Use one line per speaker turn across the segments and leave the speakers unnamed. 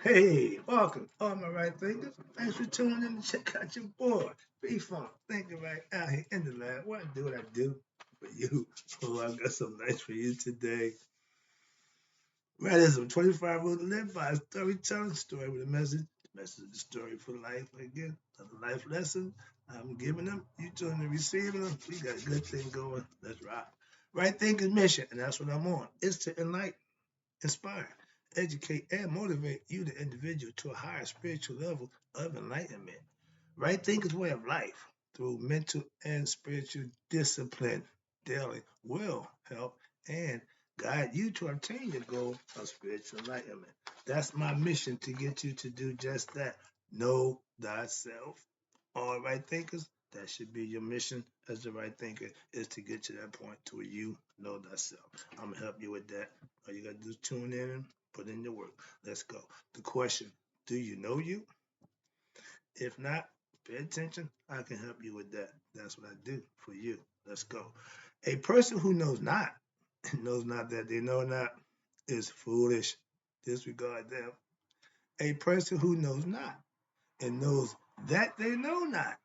Hey, welcome, all my right thinkers. Thanks for tuning in to check out your boy, B-Funk, thinking right out here in the lab. What I do for you. Oh, I got something nice for you today. Right, there's some 25 rules to live by, storytelling, story with a message. The message of the story for life. Again, another life lesson. I'm giving them, you doing the receiving them. We got a good thing going. Let's rock. Right thinking mission, and that's what I'm on. It's to enlighten, inspire, educate, and motivate you, the individual, to a higher spiritual level of enlightenment. Right thinking way of life through mental and spiritual discipline daily will help and guide you to obtain your goal of spiritual enlightenment. That's my mission to get you to do just that. Know thyself. All right thinkers, that should be your mission as the right thinker is to get to that point to where you know thyself. I'm gonna help you with that. All you gotta do is tune in and put in your work. Let's go. The question, do you know you? If not, pay attention. I can help you with that. That's what I do for you. Let's go. A person who knows not, knows not that they know not, is foolish. Disregard them. A person who knows not and knows that they know not.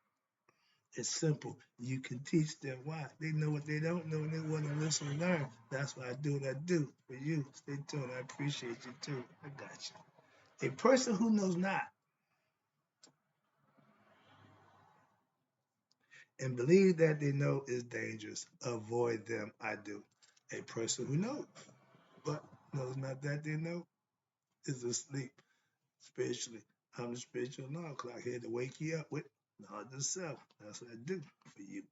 It's simple. You can teach them why. They know what they don't know and they want to listen and learn. That's why I do what I do for you. Stay tuned. I appreciate you too. I got you. A person who knows not and believe that they know is dangerous. Avoid them. I do. A person who knows, but knows not that they know is asleep spiritually. I'm the spiritual alarm clock here to wake you up with knowledge of self. That's what I do for you.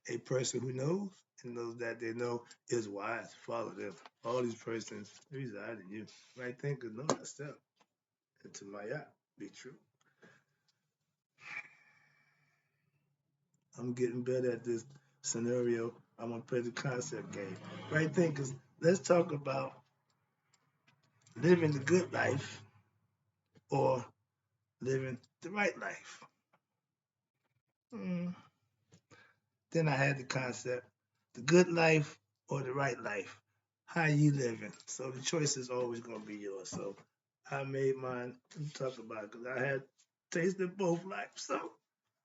A person who knows and knows that they know is wise. Follow them. All these persons reside in you. Right thinker, know thyself. And to my eye, be true. I'm getting better at this scenario. I'm gonna play the concept game. Right thinkers, let's talk about living the good life or living the right life. Mm. Then I had the concept, the good life or the right life. How you living? So the choice is always gonna be yours. So I made mine to talk about because I had tasted both lives. So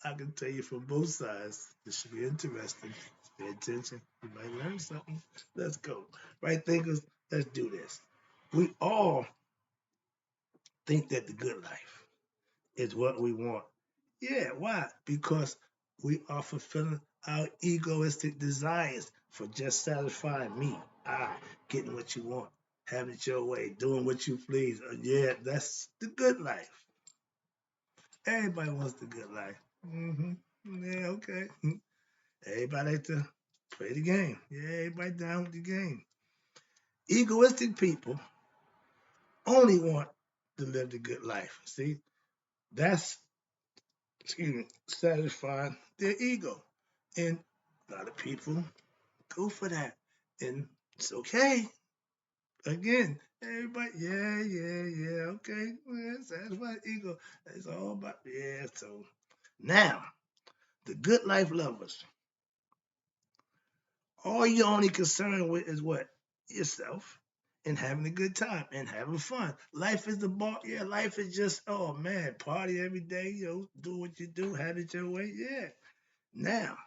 I can tell you from both sides. This should be interesting. Pay attention. You might learn something. Let's go. Right thinkers, let's do this. We all think that the good life is what we want. Yeah, why? Because we are fulfilling our egoistic desires for just satisfying me. Getting what you want, having it your way, doing what you please. Yeah, that's the good life. Everybody wants the good life. Yeah, okay. Everybody like to play the game. Yeah, everybody down with the game. Egoistic people only want to live the good life. See, that's satisfying their ego. And a lot of people go for that. And it's okay. Again, everybody, yeah, okay. Well, satisfy ego. It's all about, yeah. So now, the good life lovers, all you're only concerned with is what? Yourself and having a good time and having fun. Life is the ball. Yeah, life is just, oh man, party every day, do what you do, have it your way. Yeah. Now,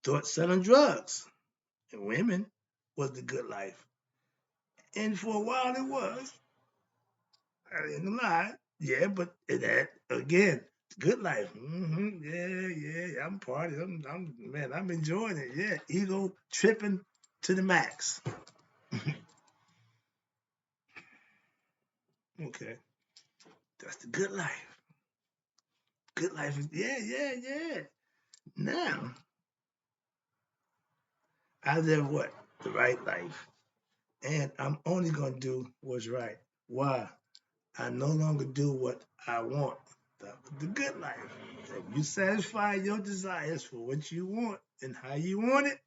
thought selling drugs and women was the good life. And for a while it was. I didn't lie. Yeah, but it had, again, good life. Yeah. I'm partying. Man, I'm enjoying it. Yeah, ego tripping to the max. Okay, that's the good life. Good life is, yeah. Now, I live what? The right life. And I'm only going to do what's right. Why? I no longer do what I want. The good life. If you satisfy your desires for what you want and how you want it,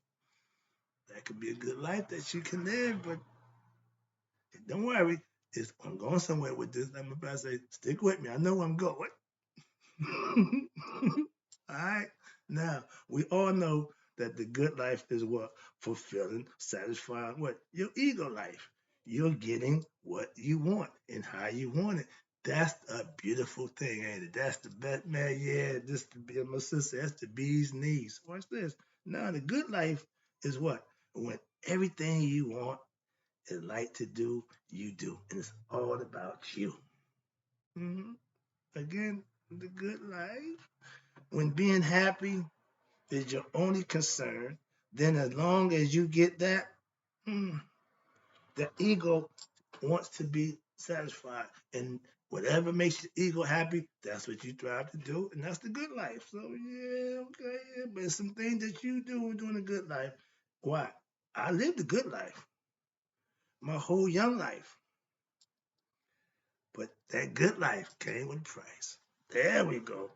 that could be a good life that you can live. But don't worry, I'm going somewhere with this. I'm about to say, stick with me. I know where I'm going. All right. Now, we all know that the good life is what? Fulfilling, satisfying what? Your ego life. you're getting what you want and how you want it. That's a beautiful thing, ain't it? That's the best, man. Yeah, this to be my sister. That's the bee's knees. Watch this. Now, the good life is what? When everything you want and like to do, you do. And it's all about you. hmm Again, the good life. When being happy is your only concern, then as long as you get that, mm, the ego wants to be satisfied. And whatever makes your ego happy, that's what you strive to do. And that's the good life. So, yeah, okay, yeah. But it's some things that you do during the good life. Why? I lived a good life my whole young life. But that good life came with a price. There we go.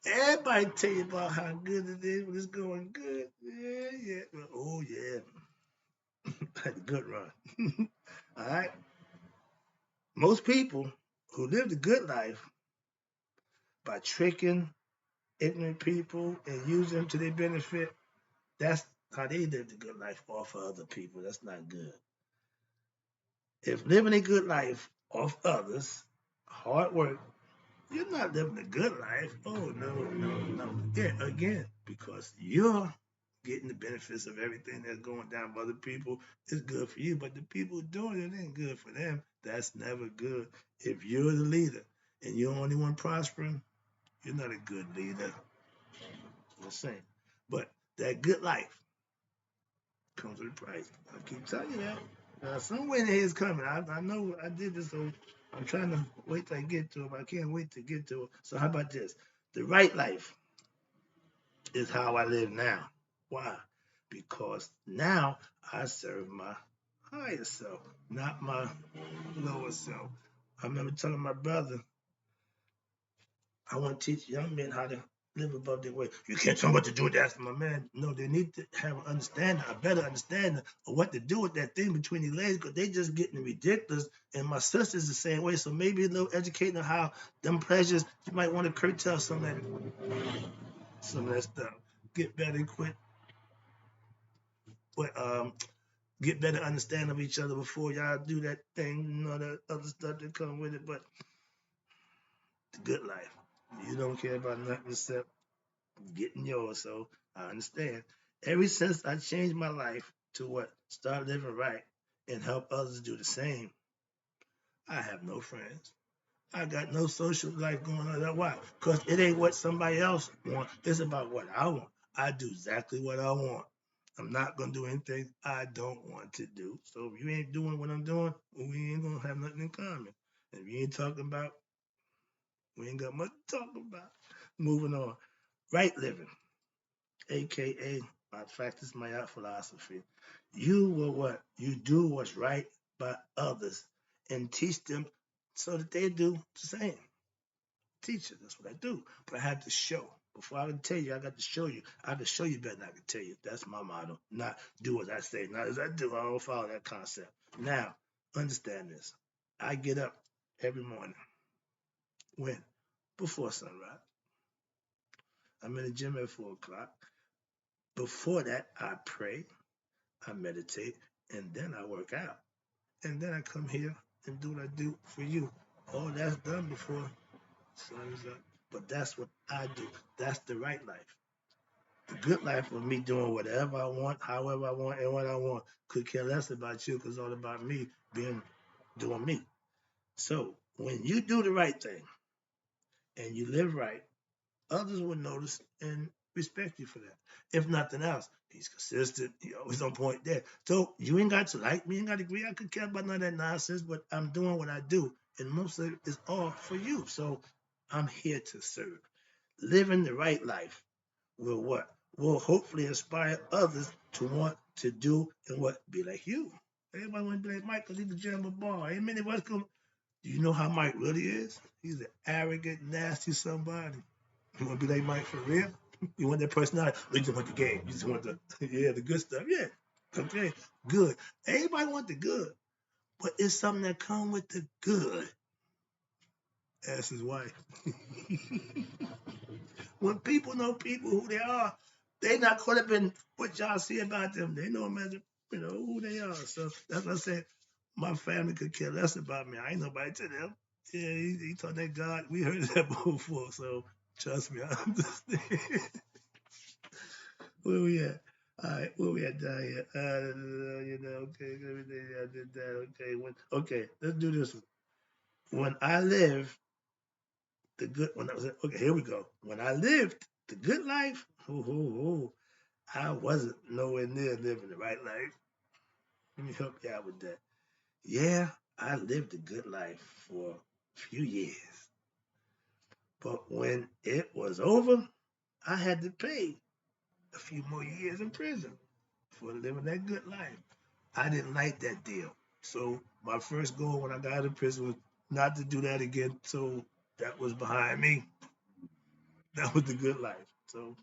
Everybody tell you about how good it is when it's going good. Yeah, yeah. Oh, yeah. Had a good run. All right. Most people who live the good life by tricking ignorant people and using them to their benefit, that's how they live the good life off of other people. That's not good. If living a good life off others, hard work, you're not living a good life. Oh, no, no, no. Yeah, again, because you're getting the benefits of everything that's going down by other people. It's good for you, but the people doing it ain't good for them. That's never good. If you're the leader and you're the only one prospering, you're not a good leader. The same. But that good life comes with a price. I keep telling you that. Somewhere in here is coming. I know I did this, so I'm trying to wait till I get to it, but I can't wait to get to it. So how about this? The right life is how I live now. Why? Because now I serve my higher self, not my lower self. I remember telling my brother, I want to teach young men how to live above their way. You can't tell them what to do with that, my man. No, they need to have an understanding, a better understanding of what to do with that thing between their legs, because they just getting ridiculous. And my sister's the same way. So maybe a little educating on how them pleasures, you might want to curtail some of that stuff. Get better and quit. But get better understanding of each other before y'all do that thing, that other stuff that come with it. But the good life. You don't care about nothing except getting yours. So I understand. Ever since I changed my life to what? Start living right and help others do the same, I have no friends. I got no social life going on. Why? Because it ain't what somebody else wants. It's about what I want. I do exactly what I want. I'm not gonna do anything I don't want to do. So if you ain't doing what I'm doing, we ain't gonna have nothing in common. And if you ain't talking about, we ain't got much to talk about. Moving on. Right living, aka my practice my art philosophy. You will what? You do what's right by others and teach them so that they do the same. Teach it. That's what I do. But I have to show. Before I can tell you, I got to show you. I have to show you better than I can tell you. That's my motto. Not do as I say, not as I do. I don't follow that concept. Now, understand this. I get up every morning. When? Before sunrise. I'm in the gym at 4 o'clock. Before that, I pray, I meditate, and then I work out. And then I come here and do what I do for you. All that's done before sun is up. But that's what I do. That's the right life. The good life of me doing whatever I want, however I want, and what I want. Could care less about you because it's all about me doing me. So when you do the right thing and you live right, others will notice and respect you for that. If nothing else, he's consistent. He always on point there. So you ain't got to like me, ain't got to agree. I could care about none of that nonsense, but I'm doing what I do, and most of it is all for you. So I'm here to serve. Living the right life will what? Will hopefully inspire others to want to do and what? Be like you. Everybody want to be like Mike because he's a general bar. Ain't many of us come. Do you know how Mike really is? He's an arrogant, nasty somebody. You want to be like Mike for real? You want that personality? Or you just want the game? You just want the the good stuff? Yeah. Okay. Good. Everybody want the good, but it's something that come with the good. Ask his wife. When people know people who they are, they not caught up in what y'all see about them. They know them as who they are. So that's what I said. My family could care less about me. I ain't nobody to them. Yeah, he told that God. We heard that before, so trust me, I understand. Where we at? All right, where we at down here? Okay, everything I did that. Okay, okay, let's do this one. When I lived when I was okay, here we go. When I lived the good life, I wasn't nowhere near living the right life. Let me help you out with that. Yeah, I lived a good life for a few years, but when it was over, I had to pay a few more years in prison for living that good life. I didn't like that deal. So my first goal when I got out of prison was not to do that again. So that was behind me. That was the good life. So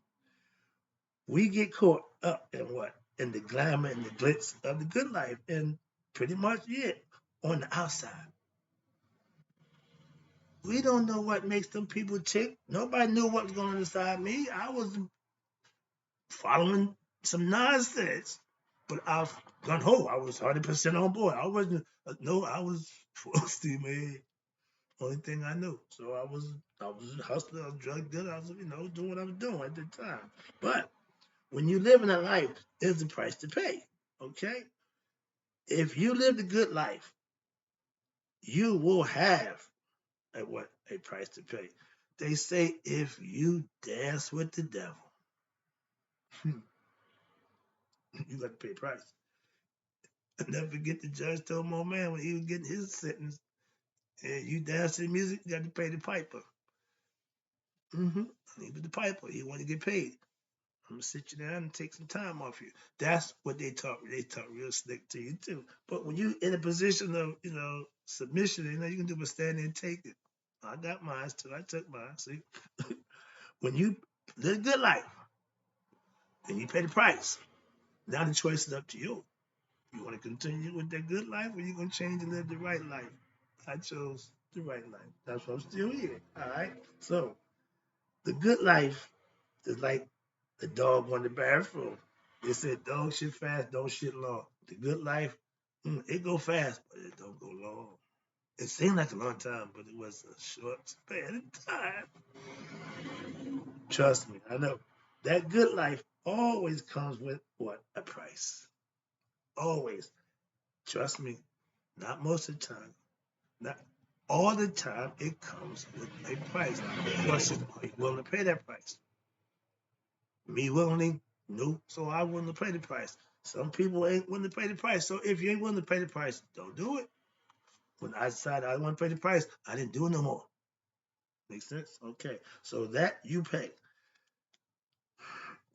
we get caught up in what? In the glamour and the glitz of the good life. And pretty much it on the outside. We don't know what makes them people tick. Nobody knew what was going on inside me. I was following some nonsense. But I was gun ho. I was 100% on board. I wasn't, no, I was full steam ahead. Only thing I knew. So I was a hustler, I was a drug dealer, I was, doing what I was doing at the time. But when you live in a life, there's a price to pay. Okay? If you live the good life, you will have a price to pay. They say if you dance with the devil, you got to pay a price. I never forget the judge told my man when he was getting his sentence, and you dance to the music, you got to pay the piper. Mm-hmm. He was the piper. He wanted to get paid. I'm gonna sit you down and take some time off you. That's what they taught me. They taught real slick to you too. But when you in a position of submission, you can do but stand there and take it. I got mine too. I took mine. See, when you live a good life and you pay the price, now the choice is up to you. You want to continue with that good life, or you gonna change and live the right life? I chose the right life. That's why I'm still here. All right. So the good life is like the dog on the bathroom. They said dog shit fast, don't shit long. The good life, it go fast, but it don't go long. It seemed like a long time, but it was a short span of time. Trust me, I know. That good life always comes with what? A price. Always. Trust me. Not most of the time. Not all the time. It comes with a price. The question: are you willing to pay that price? Me willingly, no. So I willing to pay the price. Some people ain't willing to pay the price. So if you ain't willing to pay the price, don't do it. When I decided I want to pay the price, I didn't do it no more. Make sense? Okay. So that you pay.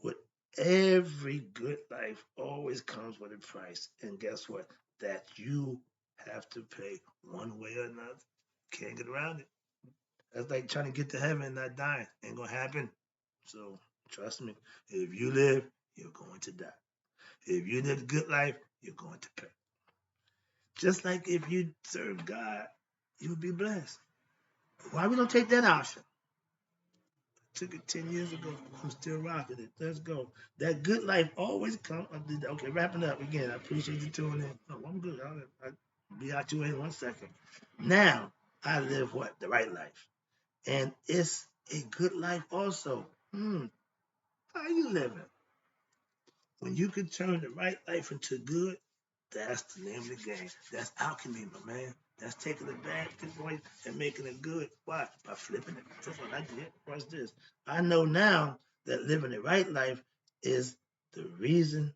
With every good life always comes with a price. And guess what? That you have to pay one way or another. Can't get around it. That's like trying to get to heaven and not dying. Ain't gonna happen. So trust me, if you live, you're going to die. If you live a good life, you're going to pay. Just like if you serve God, you'll be blessed. Why we don't take that option? Took it 10 years ago. I'm still rocking it. Let's go. That good life always comes. Okay, wrapping up again. I appreciate you tuning in. Oh, I'm good. I'll be out your way in 1 second. Now, I live what? The right life. And it's a good life also. How you living? When you can turn the right life into good, that's the name of the game. That's alchemy, my man. That's taking the bad thing and making it good. Why? By flipping it. That's what I did. Watch this. I know now that living the right life is the reason.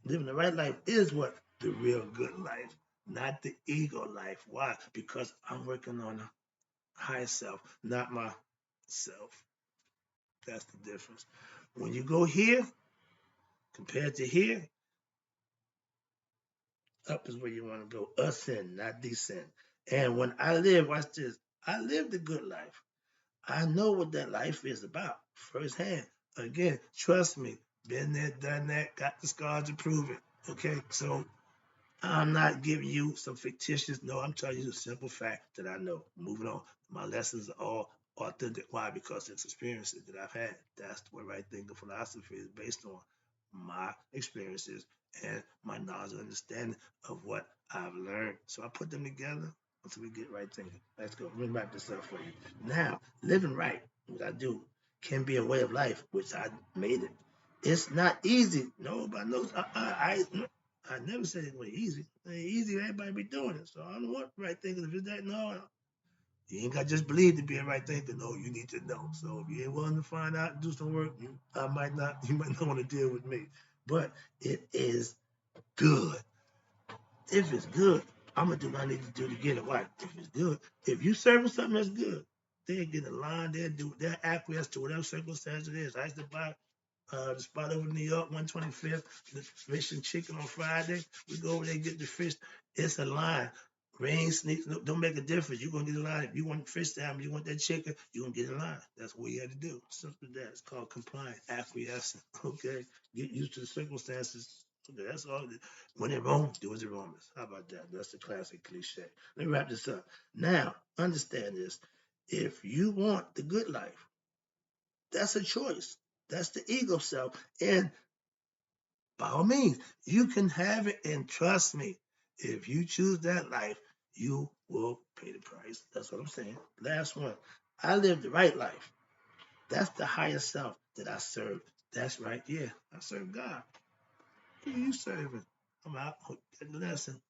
Living the right life is what? The real good life, not the ego life. Why? Because I'm working on a higher self, not myself. That's the difference. When you go here compared to here, up is where you want to go. Ascend, not descend. And when I live, watch this. I live the good life. I know what that life is about firsthand. Again, trust me. Been there, done that, got the scars to prove it. Okay, so I'm not giving you some fictitious. No, I'm telling you the simple fact that I know. Moving on. My lessons are all authentic. Why? Because it's experiences that I've had. That's what right thinking philosophy is based on. My experiences and my knowledge and understanding of what I've learned. So I put them together until we get right thinking. Let's go. Let me wrap this up for you. Now, living right, what I do, can be a way of life, which I made it. It's not easy. Nobody knows. I never said it was easy. It ain't easy. Everybody be doing it. So I don't want right thinking. If it's that, no, you ain't got to just believe to be a right thinker. No, you need to know. So if you ain't willing to find out and do some work, I might not. You might not want to deal with me. But it is good. If it's good, I'm gonna do what I need to do to get it right. If it's good, if you serving something that's good, they'll get in line. They'll acquiesce to whatever circumstance it is. I used to buy the spot over in New York, 125th, the fish and chicken on Friday. We go over there and get the fish. It's a line. Rain, sneaks, don't make a difference. You're going to get in line. If you want fish time, you want that chicken, you're going to get in line. That's what you had to do. Simple as that. It's called compliant, acquiescing. Okay? Get used to the circumstances. Okay, that's all. When in Rome, do as the Romans. How about that? That's the classic cliche. Let me wrap this up. Now, understand this. If you want the good life, that's a choice. That's the ego self. And by all means, you can have it. And trust me, if you choose that life, you will pay the price. That's what I'm saying. Last one. I live the right life. That's the higher self that I serve. That's right. Yeah, I serve God. Who are you serving? I'm out. Get the lesson.